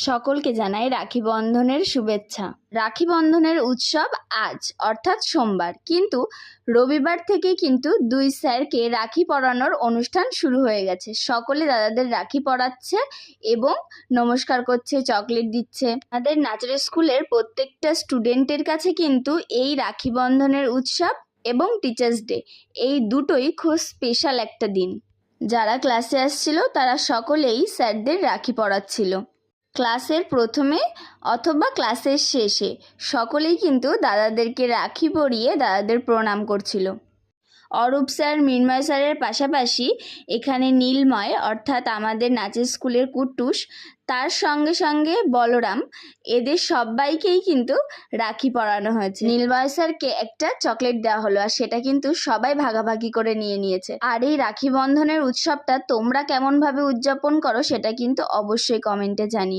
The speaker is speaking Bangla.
সকলকে জানাই রাখি বন্ধনের শুভেচ্ছা। রাখি বন্ধনের উৎসব আজ অর্থাৎ সোমবার, কিন্তু রবিবার থেকে কিন্তু দুই স্যারকে রাখি পরানোর অনুষ্ঠান শুরু হয়ে গেছে। সকলে দাদাদের রাখি পরাচ্ছে এবং নমস্কার করছে, চকলেট দিচ্ছে। আমাদের নাচের স্কুলের প্রত্যেকটা স্টুডেন্টের কাছে কিন্তু এই রাখি বন্ধনের উৎসব এবং টিচার্স ডে এই দুটোই খুব স্পেশাল একটা দিন। যারা ক্লাসে আসছিল তারা সকলেই স্যারদের রাখি পরাচ্ছিল। ক্লাসের প্রথমে অথবা ক্লাসের শেষে সকলেই কিন্তু দাদাদেরকে রাখি পরিয়ে দাদাদের প্রণাম করছিল। অরূপ স্যার, মৃন্ময় স্যারের পাশাপাশি এখানে নীলময় অর্থাৎ আমাদের নাচের স্কুলের কুট্টুস, তার সঙ্গে সঙ্গে বলরাম, এদের সবাইকেই কিন্তু রাখি পরানো হয়েছে। নীলময় স্যারকে একটা চকলেট দেওয়া হলো, আর সেটা কিন্তু সবাই ভাগাভাগি করে নিয়েছে। আর এই রাখি বন্ধনের উৎসবটা তোমরা কেমনভাবে উদযাপন করো সেটা কিন্তু অবশ্যই কমেন্টে জানিও।